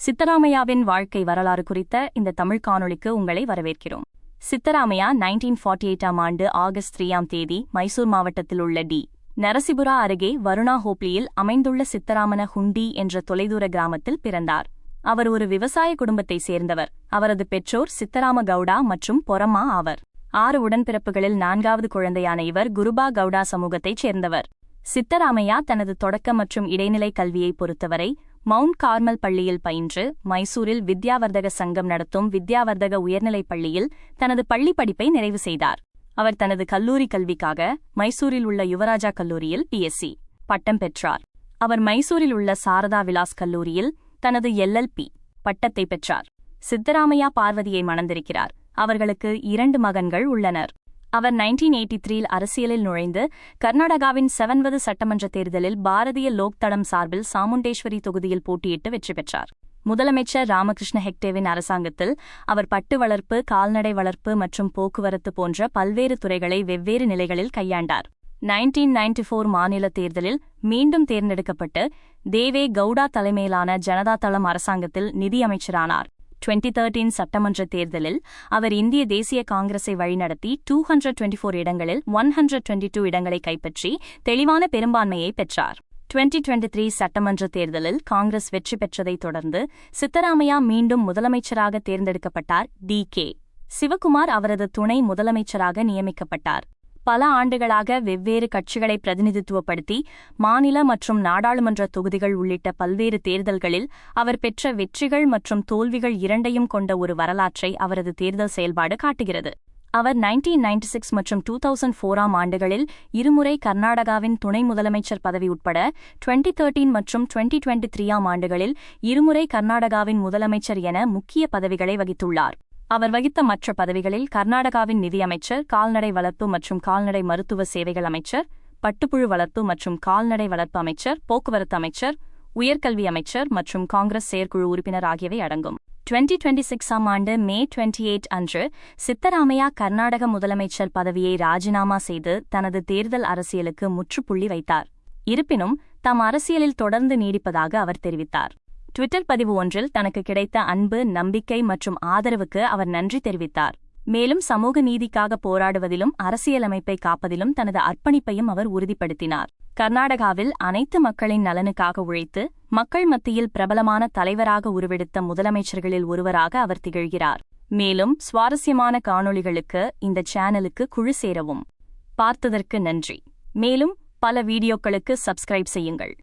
சித்தராமையாவின் வாழ்க்கை வரலாறு குறித்த இந்த தமிழ் காணொளிக்கு உங்களை வரவேற்கிறோம். சித்தராமையா 1948 ஆண்டு ஆகஸ்ட் 3ஆம் தேதி மைசூர் மாவட்டத்தில் உள்ள டி. நரசிபுரா அருகே வருணா ஹோப்ளியில் அமைந்துள்ள சித்தராமன ஹுண்டி என்ற தொலைதூர கிராமத்தில் பிறந்தார். அவர் ஒரு விவசாய குடும்பத்தை சேர்ந்தவர். அவரது பெற்றோர் சித்தராம கவுடா மற்றும் பொரம்மா ஆவர். 6 உடன்பிறப்புகளில் 4வது குழந்தையான இவர் குருபா கவுடா சமூகத்தைச் சேர்ந்தவர். சித்தராமையா தனது தொடக்க மற்றும் இடைநிலை கல்வியை பொறுத்தவரை மவுண்ட் கார்மல் பள்ளியில் பயின்று மைசூரில் வித்யாவர்தக சங்கம் நடத்தும் வித்யாவர்தக உயர்நிலைப் பள்ளியில் தனது பள்ளி படிப்பை நிறைவு செய்தார். அவர் தனது கல்லூரி கல்விக்காக மைசூரில் உள்ள யுவராஜா கல்லூரியில் பிஎஸ்சி பட்டம் பெற்றார். அவர் மைசூரில் உள்ள சாரதா விலாஸ் கல்லூரியில் தனது எல்எல்பி பட்டத்தை பெற்றார். சித்தராமையா பார்வதியை மணந்திருக்கிறார். அவர்களுக்கு 2 மகன்கள் உள்ளனர். அவர் 1983 அரசியலில் நுழைந்து கர்நாடகாவின் 7வது சட்டமன்ற தேர்தலில் பாரதிய லோக் தளம் சார்பில் சாமுண்டேஸ்வரி தொகுதியில் போட்டியிட்டு வெற்றி பெற்றார். முதலமைச்சர் ராமகிருஷ்ண ஹெக்டேவின் அரசாங்கத்தில் அவர் பட்டு வளர்ப்பு, கால்நடை வளர்ப்பு மற்றும் போக்குவரத்து போன்ற பல்வேறு துறைகளை வெவ்வேறு நிலைகளில் கையாண்டார். 1994 மாநில தேர்தலில் மீண்டும் தேர்ந்தெடுக்கப்பட்டு தேவே கவுடா தலைமையிலான ஜனதா தளம் அரசாங்கத்தில் நிதியமைச்சரானார். 2013 சட்டமன்ற தேர்தலில் அவர் இந்திய தேசிய காங்கிரஸை வழிநடத்தி 224 இடங்களில் 122 இடங்களை கைப்பற்றி தெளிவான பெரும்பான்மையை பெற்றார். 2023 சட்டமன்ற தேர்தலில் காங்கிரஸ் வெற்றி பெற்றதைத் தொடர்ந்து சித்தராமையா மீண்டும் முதலமைச்சராக தேர்ந்தெடுக்கப்பட்டார். டி.கே. சிவகுமார் அவரது துணை முதலமைச்சராக நியமிக்கப்பட்டார். பல ஆண்டுகளாக வெவ்வேறு கட்சிகளை பிரதிநிதித்துவப்படுத்தி மாநில மற்றும் நாடாளுமன்ற தொகுதிகள் உள்ளிட்ட பல்வேறு தேர்தல்களில் அவர் பெற்ற வெற்றிகள் மற்றும் தோல்விகள் இரண்டையும் கொண்ட ஒரு வரலாற்றை அவரது தேர்தல் செயல்பாடு காட்டுகிறது. அவர் 1996 மற்றும் 2004 ஆண்டுகளில் இருமுறை கர்நாடகாவின் துணை முதலமைச்சர் பதவி உட்பட 2013 மற்றும் 2023 ஆண்டுகளில் இருமுறை கர்நாடகாவின் முதலமைச்சர் என முக்கிய பதவிகளை வகித்துள்ளார். அவர் வகித்த மற்ற பதவிகளில் கர்நாடகாவின் நிதியமைச்சர், கால்நடை வளர்ப்பு மற்றும் கால்நடை மருத்துவ சேவைகள் அமைச்சர், பட்டுப்புழு வளர்ப்பு மற்றும் கால்நடை வளர்ப்பு அமைச்சர், போக்குவரத்து அமைச்சர், உயர்கல்வி அமைச்சர் மற்றும் காங்கிரஸ் செயற்குழு உறுப்பினர் ஆகியவை அடங்கும். 2026 ஆண்டு மே 28 அன்று சித்தராமையா கர்நாடக முதலமைச்சர் பதவியை ராஜினாமா செய்து தனது தேர்தல் அரசியலுக்கு முற்றுப்புள்ளி வைத்தார். இருப்பினும் தாம் அரசியலில் தொடர்ந்து நீடிப்பதாக அவர் தெரிவித்தார். ட்விட்டர் பதிவு ஒன்றில் தனக்கு கிடைத்த அன்பு, நம்பிக்கை மற்றும் ஆதரவுக்கு அவர் நன்றி தெரிவித்தார். மேலும் சமூக நீதிக்காக போராடுவதிலும் அரசியலமைப்பை காப்பதிலும் தனது அர்ப்பணிப்பையும் அவர் உறுதிப்படுத்தினார். கர்நாடகாவில் அனைத்து மக்களின் நலனுக்காக உழைத்து மக்கள் மத்தியில் பிரபலமான தலைவராக உருவெடுத்த முதலமைச்சர்களில் ஒருவராக அவர் திகழ்கிறார். மேலும் சுவாரஸ்யமான காணொளிகளுக்கு இந்த சேனலுக்கு குழு சேரவும். பார்த்ததற்கு நன்றி. மேலும் பல வீடியோக்களுக்கு சப்ஸ்கிரைப் செய்யுங்கள்.